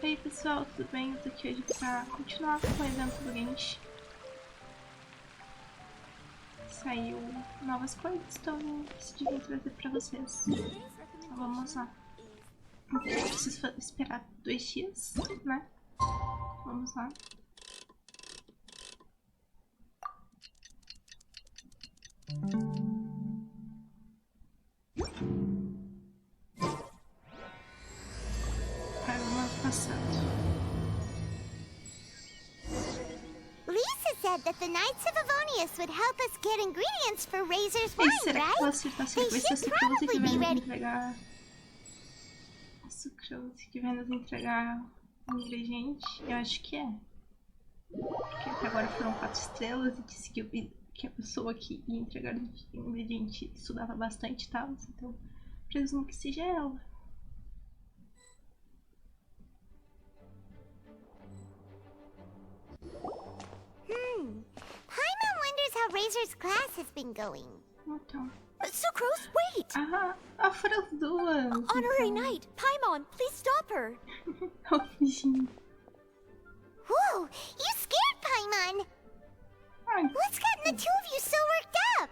E aí pessoal, tudo bem? Eu tô aqui hoje pra continuar com o evento do Genshin. Saiu novas coisas, então eu decidi vir trazer pra vocês. Então vamos lá. Eu preciso esperar 2 dias, né? Vamos lá. Aí vamos passando. Said that the Knights of Evonius would help us get ingredients for Razor's wine, Será que posso right? acertar They essa should sucrose que probably vem be nos ready. entregar? A sucrose que vem nos entregar um ingrediente? Eu acho que é. Porque até agora foram 4 estrelas e disse que a pessoa que ia entregar o ingrediente estudava bastante e tal, então presumo que seja ela. Paimon wonders how Razor's class has been going. Então. Sucrose, wait! Foram as duas. Honorary então. Knight, Paimon, please stop her! Oh, bichinho. Whoa, you scared Paimon! Ai, What's gotten the two of you so worked up?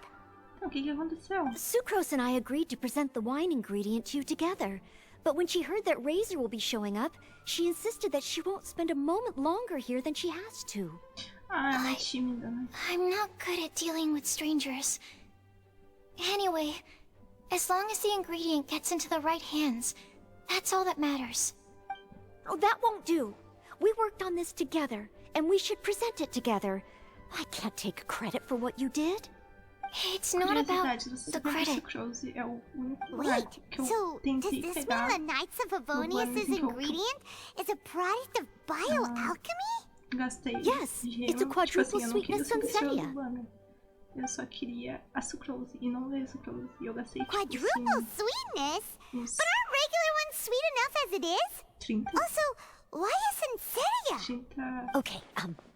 então o que aconteceu? Sucrose and I agreed to present the wine ingredient to you together. But when she heard that Razor will be showing up, she insisted that she won't spend a moment longer here than she has to. Ela é tímida, né? I'm not good at dealing with strangers. Anyway, as long as the ingredient gets into the right hands, that's all that matters. Oh, that won't do. We worked on this together, and we should present it together. I can't take credit for what you did. It's not about Curiosidade, the você credit. Sucrose é o único lugar Wait, que eu so does tentei this mean pegar. the Knights of Evonius' ingredient is a product of bioalchemy? Gastei Yes, gema, it's a quadruple eu não queria sweetness sucrose Senseia. urbana. Eu só queria a sucrose e não veio a sucrose. E eu gastei Quadruple sweetness? uns But aren't regular ones sweet enough as it is? 30. Also, why a Senseia? 30 Okay,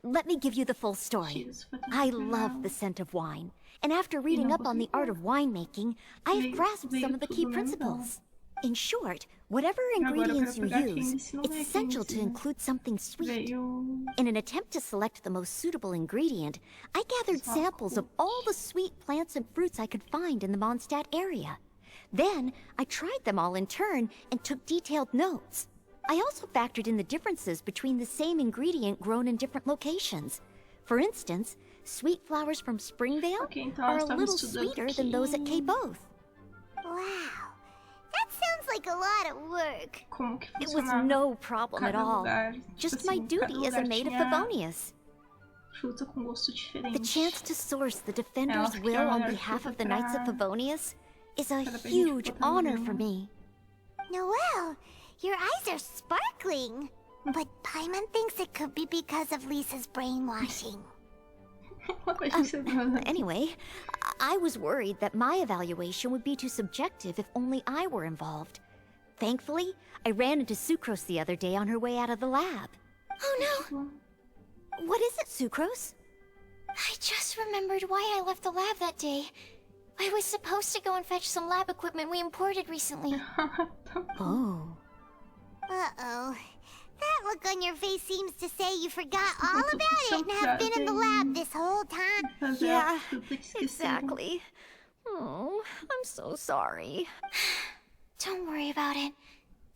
let me give you the full story. quilos pra tentar I pegar. love the scent of wine, and after reading up on the art of winemaking, I've grasped some of the key principles. In short, whatever ingredients you use, it's essential to include something sweet. Veio In an attempt to select the most suitable ingredient, I gathered samples of all the sweet plants and fruits I could find in the Mondstadt area. Then, I tried them all in turn and took detailed notes. I also factored in the differences between the same ingredient grown in different locations. For instance, sweet flowers from Springvale Ok, então are nós a estamos little estudando sweeter than those at aqui Cape Wow, that sounds like a lot of work. como que It was funcionava. no problem at Cada all. lugar, Just tipo my assim, cada duty as a lugar maid of tinha Favonius. fruta com gosto diferente. The chance to source the defender's Ela will on fica behalf of the pra- Knights of Favonius is a cada vez huge botando honor vinho. for me. Noelle, your eyes are sparkling. But Paimon thinks it could be because of Lisa's brainwashing. A gente tá- Anyway, I was worried that my evaluation would be too subjective if only I were involved. Thankfully, I ran into Sucrose the other day on her way out of the lab. Oh no, What is it, Sucrose? I just remembered why I left the lab that day. I was supposed to go and fetch some lab equipment we imported recently. Oh. Uh-oh. That look on your face seems to say you forgot all about it and have been in the lab this whole time. Fazer Yeah, a fruta que esqueceram. exactly. Oh, I'm so sorry. Don't worry about it.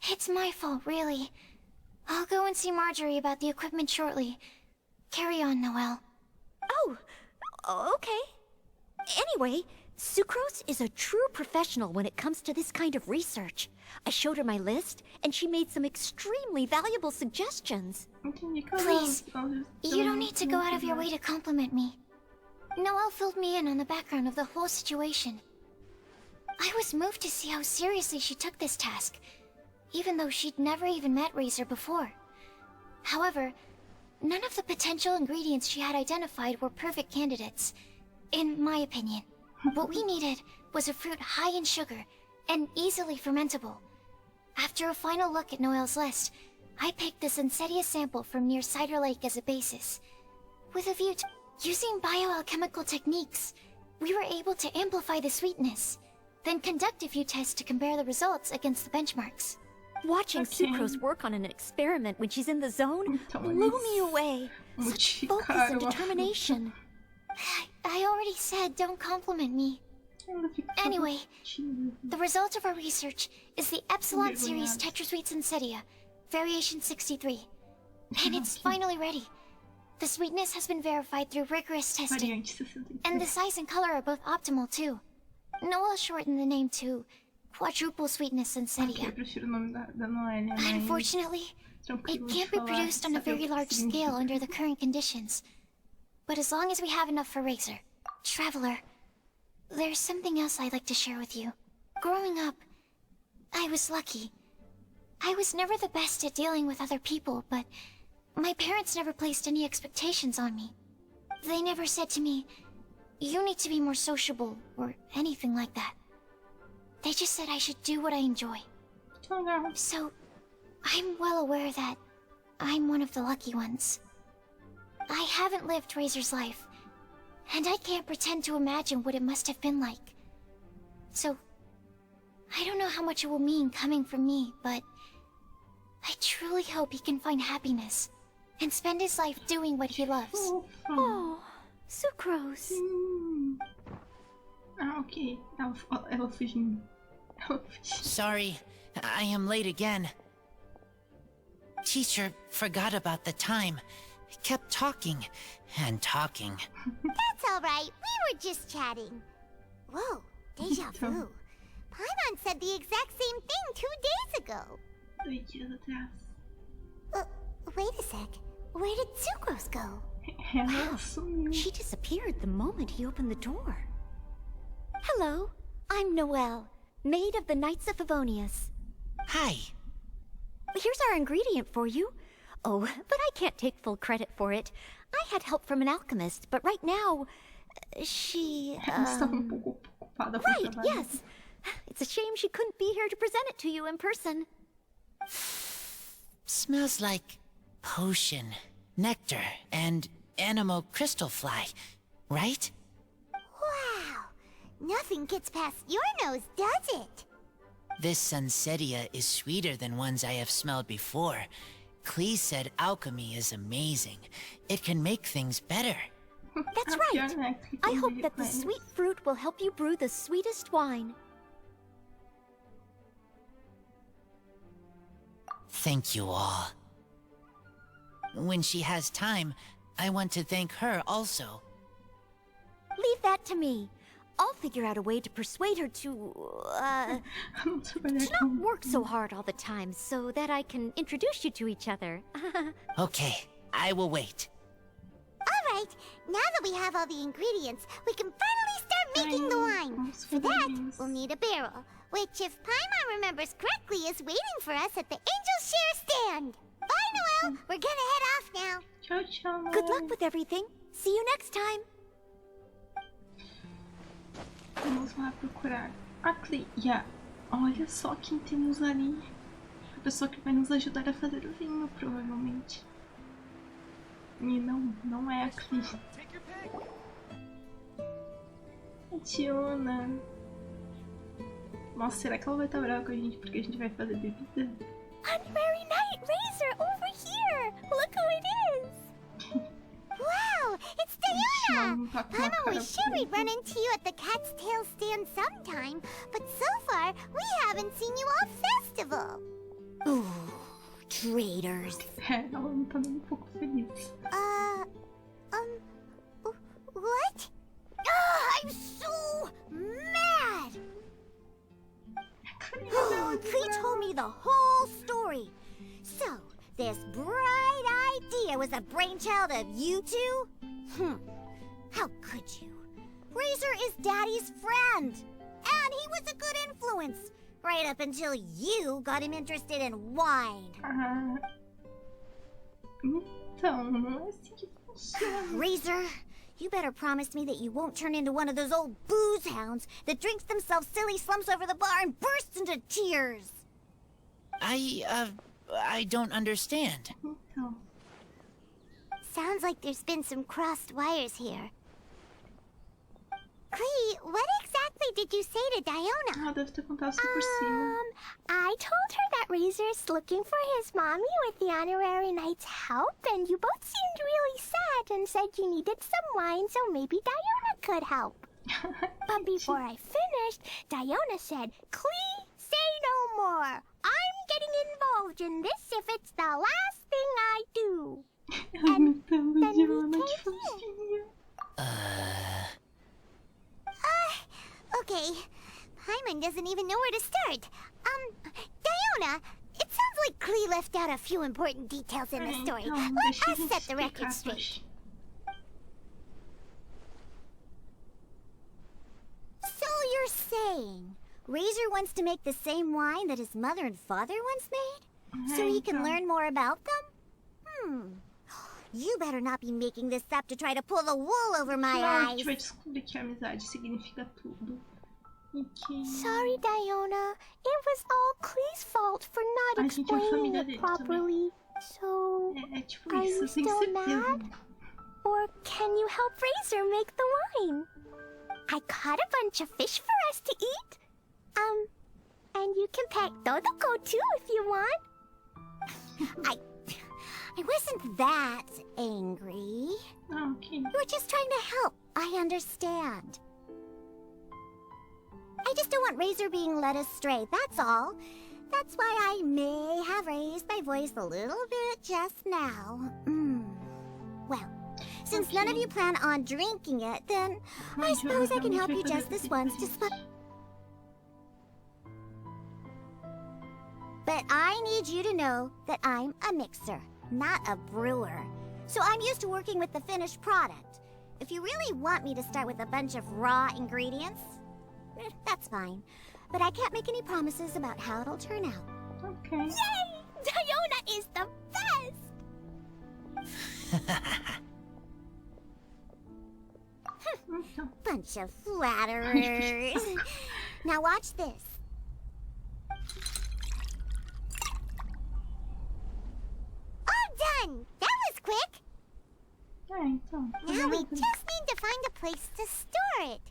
It's my fault, really. I'll go and see Marjorie about the equipment shortly. Carry on, Noelle. Oh, okay. Anyway, Sucrose is a true professional when it comes to this kind of research. I showed her my list, and she made some extremely valuable suggestions. Entendi que ela- Please, ela- You don't need to go out of your way to compliment me. Noelle filled me in on the background of the whole situation. I was moved to see how seriously she took this task, even though she'd never even met Razor before. However, none of the potential ingredients she had identified were perfect candidates, in my opinion. What we needed was a fruit high in sugar and easily fermentable. After a final look at Noelle's list, I picked the Senseia sample from near Cider Lake as a basis. With a view to using bioalchemical techniques, we were able to amplify the sweetness, then conduct a few tests to compare the results against the benchmarks. Watching Sucrose work on an experiment when she's in the zone blew me away. Such focus and determination. I already said don't compliment me. Anyway, the result of our research is the Epsilon series Tetrasweet Sensedia, variation 63. And it's finally ready. The sweetness has been verified through rigorous testing. And the size and color are both optimal too. Noel shortened the name to Quadruple Sweetness Sensedia. Unfortunately, it can't be produced on a very large scale under the current conditions. But as long as we have enough for Razor, Traveler, there's something else I'd like to share with you. Growing up, I was lucky. I was never the best at dealing with other people, but my parents never placed any expectations on me. They never said to me, "You need to be more sociable," or anything like that. They just said I should do what I enjoy. So, I'm well aware that I'm one of the lucky ones. I haven't lived Razor's life, and I can't pretend to imagine what it must have been like. So, I don't know how much it will mean coming from me, but I truly hope he can find happiness and spend his life doing what he loves. Oh, Sucrose. Ok. Ela fugindo. Sorry, I am late again. Teacher forgot about the time. Kept talking and talking. That's alright, we were just chatting. Whoa, deja vu. Paimon said the exact same thing 2 days ago. 2 dias atrás. Wait a sec. Where did Sucrose go? Ela sumiu. She disappeared the moment he opened the door. Hello, I'm Noelle, maid of the Knights of Favonius. Hi. Here's our ingredient for you. Oh, but I can't take full credit for it. I had help from an alchemist, but right now, she, Ela estava pouco ocupada com o Right, trabalho. yes. It's a shame she couldn't be here to present it to you in person. Smells like potion, nectar, and anemo crystal fly, right? Wow, nothing gets past your nose, does it? This Sunsetia is sweeter than ones I have smelled before. Clee said alchemy is amazing. It can make things better. That's right. I hope that the sweet fruit will help you brew the sweetest wine. Thank you all. When she has time, I want to thank her also. Leave that to me. I'll figure out a way to persuade her to not work so hard all the time so that I can introduce you to each other. Okay, I will wait. Alright, now that we have all the ingredients, we can finally start making the wine. For that, we'll need a barrel, which, if Paimon remembers correctly, is waiting for us at the Angel Share stand. Bye, Noelle! We're gonna head off now. Tchau, tchau. Good luck with everything. See you next time. Vamos lá procurar a Cleia. Olha só quem temos ali. A pessoa que vai nos ajudar a fazer o vinho, provavelmente. E não é a Cleia. A Tiona. Nossa, será que ela vai estar brava com a gente porque a gente vai fazer bebida? Unmerry Knight Razor over here! Look who it is! Wow, it's Diana! Paimon was sure we'd run into you at the Cat's Tail stand sometime, but so far, we haven't seen you all festival. Ooh, traitors. É, ela não tá nem um pouco feliz. What? I'm so mad! Clee told me the whole story. So, this bright idea was a brainchild of you two? How could you? Razor is Daddy's friend, and he was a good influence, right up until you got him interested in wine. Então, não é assim que funciona. Razor, you better promise me that you won't turn into one of those old booze hounds that drinks themselves silly slumps over the bar and bursts into tears. I don't understand. Então, Sounds like there's been some crossed wires here. Clee, what exactly exactly did you say to Diona? Ah, deve ter contado tudo por cima. I told her that Razor's looking for his mommy with the honorary knight's help, and you both seemed really sad and said you needed some wine, so maybe Diona could help. But before I finished, Diona said, "Clee, say no more. I'm getting involved in this if it's the last thing I do." Imitando then Diana we de came fofinha. Okay. Paimon doesn't even know where to start. Diona, it sounds like Clee left out a few important details in the story. Então, Let deixa a us gente set the record explicar, straight. poxa. So you're saying Razor wants to make the same wine that his mother and father once made? So he can Então. learn more about them? You better not be making this up to try to pull the wool over my Não, a eyes. gente vai descobrir que a amizade significa tudo. E que... Sorry, Diona. It was all Clee's fault for not A gente é a explaining família it dele properly. So, É tipo are isso, you eu tenho still certeza. mad? Or can you help Razor make the wine? I caught a bunch of fish for us to eat. And you can pack Todoko too if you want. I wasn't that angry. Ah, ok. You were just trying to help. I understand. I just don't want Razor being led astray, that's all. That's why I may have raised my voice a little bit just now. Well, since none of you plan on drinking it, then I suppose I can help you just this once to spot. But I need you to know that I'm a mixer, not a brewer. So I'm used to working with the finished product. If you really want me to start with a bunch of raw ingredients, that's fine. But I can't make any promises about how it'll turn out. Ok. Yay! Diona is the best! Então. Bunch of flatterers. Now watch this. All done! That was quick! Então. Now we just need to find a place to store it.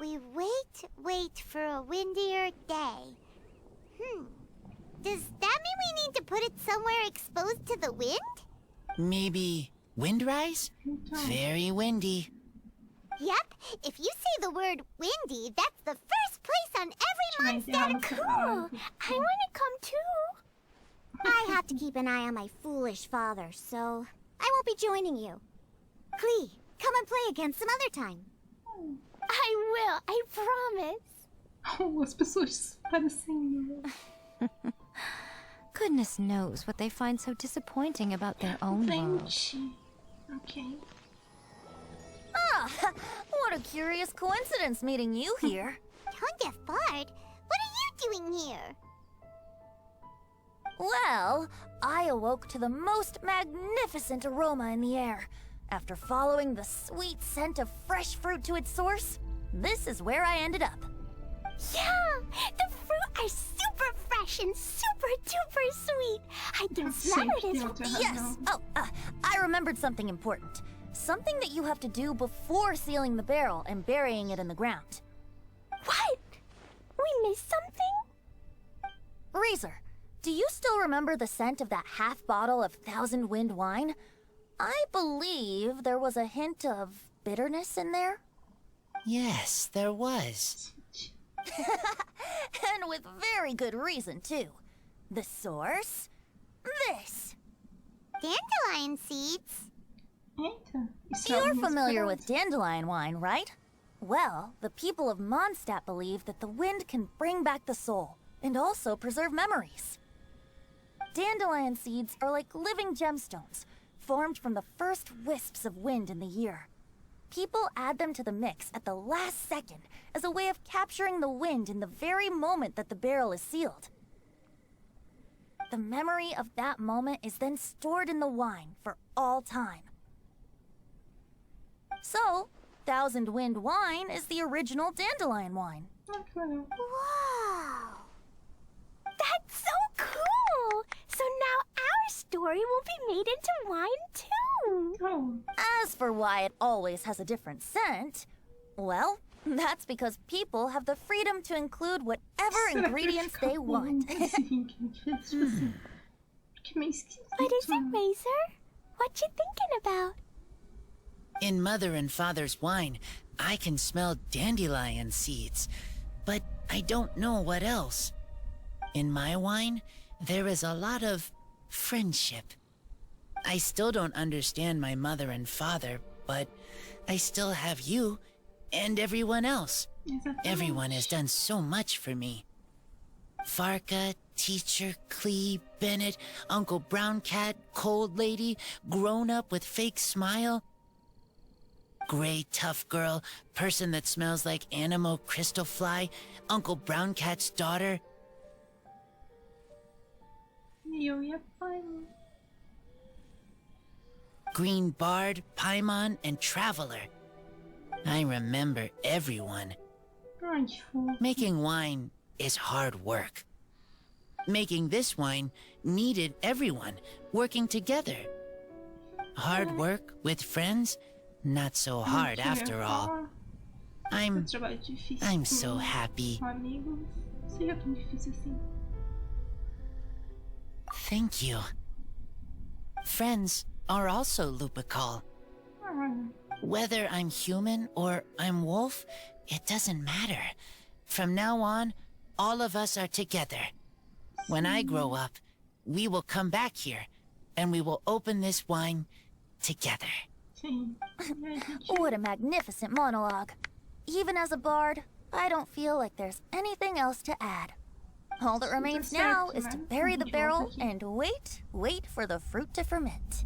We wait for a windier day. Does that mean we need to put it somewhere exposed to the wind? Maybe windrise? Então. Very windy. Yep, if you say the word windy, that's the first place on every Vai enterrar Mondstadt. no Cool! I want to come too. I have to keep an eye on my foolish father, so I won't be joining you. Clee, come and play again some other time. I will, I promise. Oh, as pessoas parecendo. Goodness knows what they find so disappointing about their own world. Gente. Ok. What a curious coincidence meeting you here. Tongue Fard, what are you doing here? Well, I awoke to the most magnificent aroma in the air. After following the sweet scent of fresh fruit to its source, this is where I ended up. Yeah, the fruit are super fresh and super duper sweet. I can smell it Sempre as outra Yes! razão. Oh, I remembered something important. Something that you have to do before sealing the barrel and burying it in the ground. What? We missed something? Razor, do you still remember the scent of that half bottle of Thousand Wind wine? I believe there was a hint of bitterness in there. Yes, there was. And with very good reason, too. The source? This. Dandelion seeds? Eita. Isso é You're alguma familiar esperança. with dandelion wine, right? Well, the people of Mondstadt believe that the wind can bring back the soul, and also preserve memories. Dandelion seeds are like living gemstones, formed from the first wisps of wind in the year. People add them to the mix at the last second as a way of capturing the wind in the very moment that the barrel is sealed. The memory of that moment is then stored in the wine for all time. So, Thousand Wind wine is the original dandelion wine. Ah, que legal. Wow! That's so cool! So now our story will be made into wine too. Oh, As for why it always has a different scent, well, That's because people have the freedom to include whatever ingredients they want. Assim, que é diferente, porque é meio esquisito. What is it, Razor? What you thinking about? In Mother and Father's wine, I can smell dandelion seeds, but I don't know what else. In my wine, there is a lot of friendship. I still don't understand my mother and father, but I still have you and everyone else. Everyone has done so much for me. Farka, Teacher, Clee, Bennett, Uncle Brown Cat, Cold Lady, Grown Up with Fake Smile, Gray Tough Girl, Person that Smells like Animo Crystal Fly, Uncle Brown Cat's daughter. Eu ia Paimon. Green Bard, Paimon, and Traveler. I remember everyone. Ai, que fofo. Making wine is hard work. Making this wine needed everyone working together. Hard work with friends, not so hard after all. I'm Trabalho difícil. I'm so happy. Com amigos. Não seja tão difícil assim. Thank you. Friends are also Lupical. Ah, Whether I'm human or I'm wolf, it doesn't matter. From now on, all of us are together. When I grow up, we will come back here, and we will open this wine together. sim. E a gente... What a magnificent monologue. Even as a bard, I don't feel like there's anything else to add. All that remains now is to bury the barrel and wait for the fruit to ferment.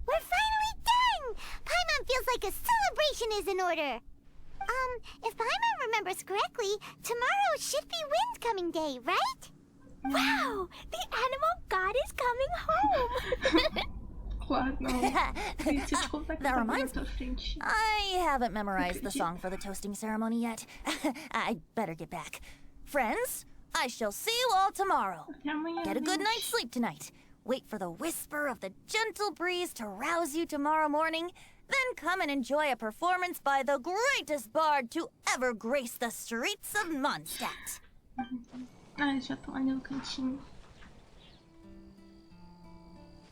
We're finally done! Paimon feels like a celebration is in order. If Paimon remembers correctly, tomorrow should be Wind Coming Day, right? Wow! The animal god is coming home! Claro, não. Preciso te contar que That tá reminds na tua frente. I haven't memorized the song for the toasting ceremony yet. I'd better get back. Friends, I shall see you all tomorrow. Até amanhã. Get a good gente. night's sleep tonight. Wait for the whisper of the gentle breeze to rouse you tomorrow morning. Then come and enjoy a performance by the greatest bard to ever grace the streets of Mondstadt. Ai, já tô ali no cantinho.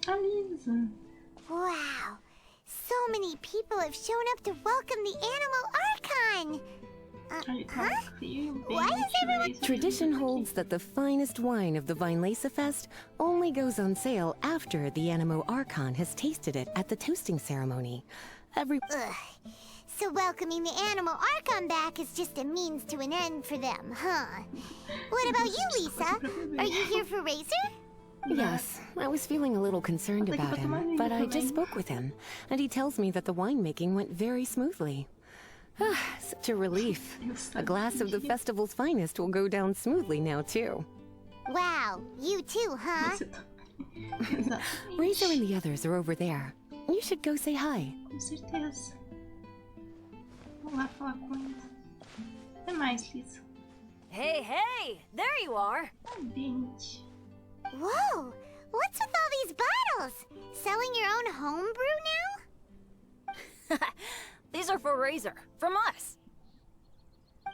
A Lisa. Wow! So many people have shown up to welcome the Animal Archon! Aí tá frio, bem Why is everyone- Tradition holds that the finest wine of the Vinelesa Fest only goes on sale after the Animo Archon has tasted it at the toasting ceremony. Ugh. So welcoming the Animal Archon back is just a means to an end for them, huh? What about you, Lisa? Are you here for Razor? Yes, I was feeling a little concerned about him, but I just spoke with him, and he tells me that the winemaking went very smoothly. Such a relief. A glass of the festival's finest will go down smoothly now, too. Wow, you too, huh? Você tá... Exatamente. Razor and the others are over there. You should go say hi. Com certeza. Vou lá falar com eles. Até mais, Lisa. Hey, there you are. Ai, gente. Whoa! What's with all these bottles? Selling your own homebrew now? These are for Razor, from us.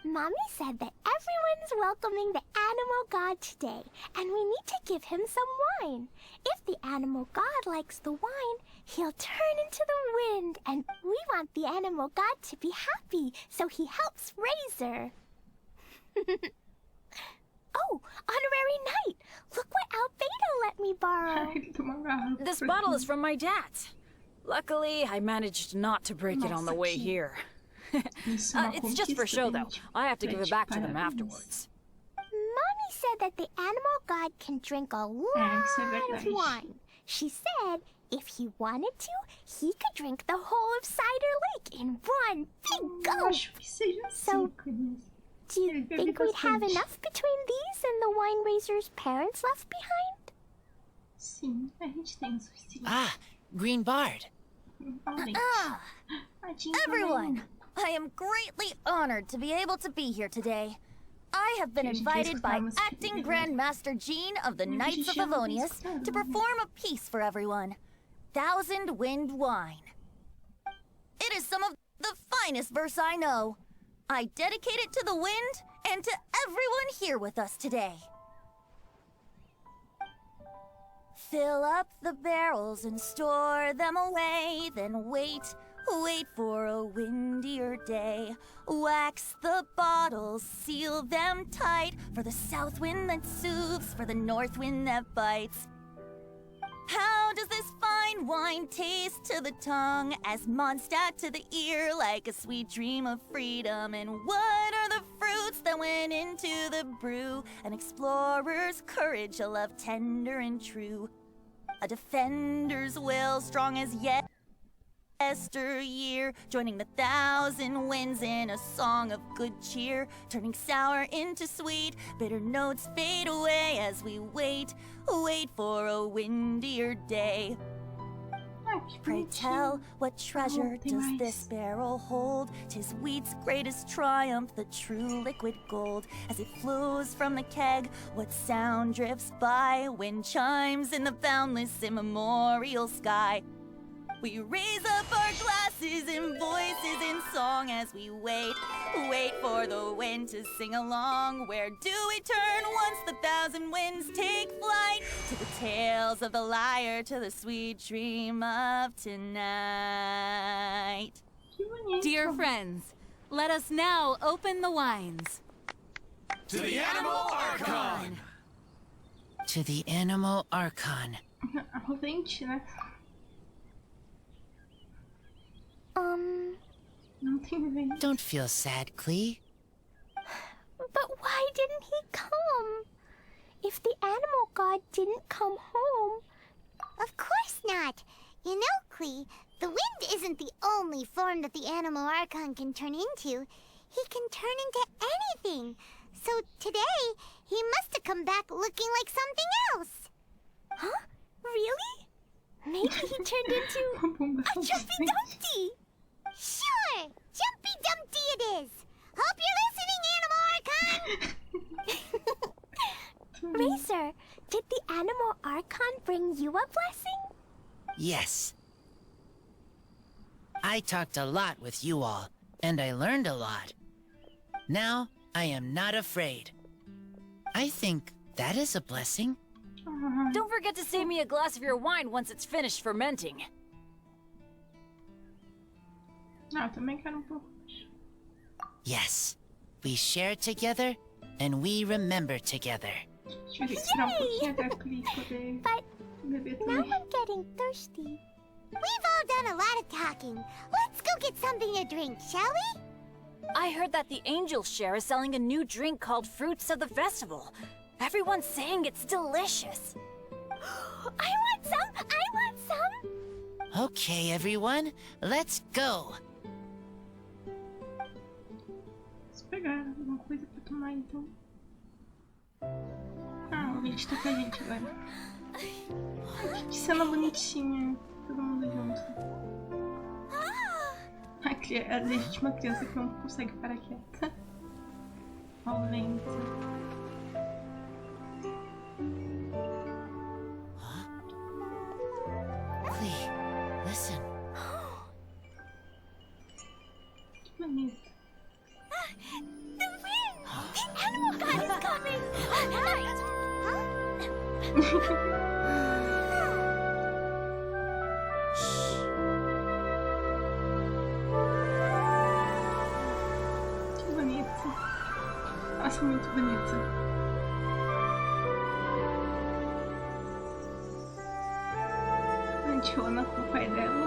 Mommy said that everyone's welcoming the animal god today, and we need to give him some wine. If the animal god likes the wine, he'll turn into the wind, and we want the animal god to be happy, so he helps Razor. Oh, honorary knight! Look what Albedo let me borrow. Ele tem uma garrafa. This bottle is from my dad's. Luckily, I managed not to break it on the way Nossa, here. Isso é uma It's just for conquista, show, though. gente. I have to give it back to them Parabéns. afterwards. Mommy said that the animal god can drink a isso é lot of verdade. wine. She said if he wanted to, he could drink the whole of Cider Lake in one big Eu gulp. acho que seja So- assim, Cris. Do you Ele bebe think we'd have bastante. enough between these and the wine raiser's parents left behind? Sim, a gente tem o suficiente. Ah, Green Bard. Finalmente. Tadinho Everyone, também. I am greatly honored to be able to be here today. I have been Gente, invited by escutamos Acting que- Grand Master Jean of the Gente, Knights of já não Favonius escutamos. to perform a piece for everyone. Thousand Wind Wine. It is some of the finest verse I know. I dedicate it to the wind and to everyone here with us today. Fill up the barrels and store them away, then wait for a windier day. Wax the bottles, seal them tight, for the south wind that soothes, for the north wind that bites. How does this fine wine taste to the tongue, as Mondstadt to the ear, like a sweet dream of freedom? And what are the fruits that went into the brew? An explorer's courage, a love tender and true, a defender's will strong as yesteryear, joining the thousand winds in a song of good cheer, turning sour into sweet, bitter notes fade away as we wait for a windier day. Pray tell, what treasure does this barrel hold? 'Tis wheat's greatest triumph, the true liquid gold. As it flows from the keg, what sound drifts by? Wind chimes in the boundless immemorial sky. We raise up our glasses and voices in song as we wait for the wind to sing along. Where do we turn once the thousand winds take flight? To the tales of the lyre, to the sweet dream of tonight. Dear friends, let us now open the wines. To the Animal Archon! To the Animal Archon. Don't feel sad, Klee. But why didn't he come? If the animal god didn't come home... Of course not. You know, Klee, the wind isn't the only form that the Animal Archon can turn into. He can turn into anything. So today, he must have come back looking like something else. Huh? Really? Maybe he turned into a Jumpy Dumpty. Sure! Jumpy Dumpty it is! Hope you're listening, Animal Archon! Razor, did the Animal Archon bring you a blessing? Yes. I talked a lot with you all, and I learned a lot. Now, I am not afraid. I think that is a blessing. Don't forget to save me a glass of your wine once it's finished fermenting. Yes, we share together, and we remember together. But now I'm getting thirsty. We've all done a lot of talking. Let's go get something to drink, shall we? I heard that the Angel Share is selling a new drink called Fruits of the Festival. Everyone's saying it's delicious. I want some! I want some! Okay, everyone, let's go. Pegar alguma coisa pra tomar então. Ah, o Rich tá com a gente agora. Ai, que cena bonitinha. Todo mundo junto. A legítima criança que não consegue parar quieta. Ao vento. Klee, listen. Que bonito. The wind! The animal god is coming! Que bonito. Nossa, muito bonito. A Antiona com o pai dela.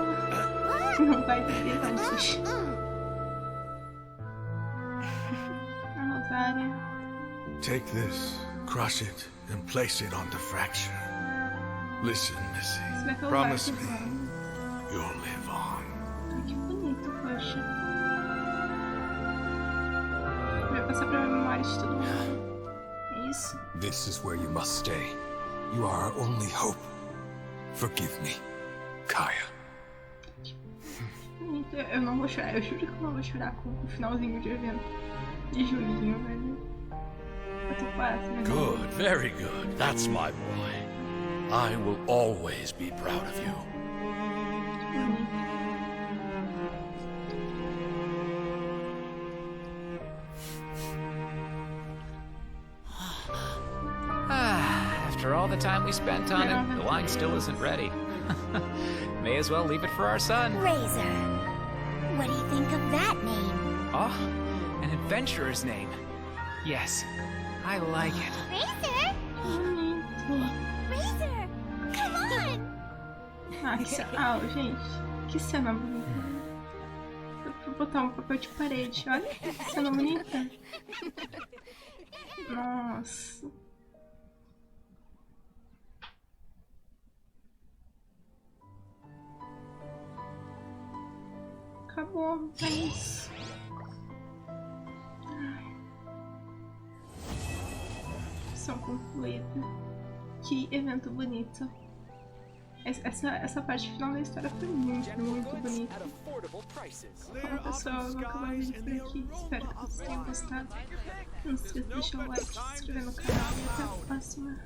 Não vai beber não, sushi. Take this, crush it, and place it on the fracture. Listen, Missy. Promise me you'll live on. Ai, que bonito, poxa. Vai passar pra memória de todo mundo. É isso? This is where you must stay. You are our only hope. Forgive me, Kaya. Eu não vou chorar, eu juro que eu não vou chorar com o finalzinho de evento. De Julinho, velho. Eu tô quase, né? Good, very good. That's my boy. I will always be proud of you. After all the time we spent on it, the wine still isn't ready. May as well leave it for our son. Razor. What do you think of that name? Oh, an adventurer's name. Yes, I like it. Razor? Razor, come on! Ai, gente, que cena bonita. Dá pra botar papel de parede. Olha que cena bonita. Nossa. Acabou, é isso. Missão concluída. Que evento bonito. Essa parte final da história foi muito bonita. Bom, pessoal, eu vou acabar o vídeo por aqui. Espero que vocês tenham gostado. Não se esqueça de deixar o like, se inscrever no canal e até a próxima.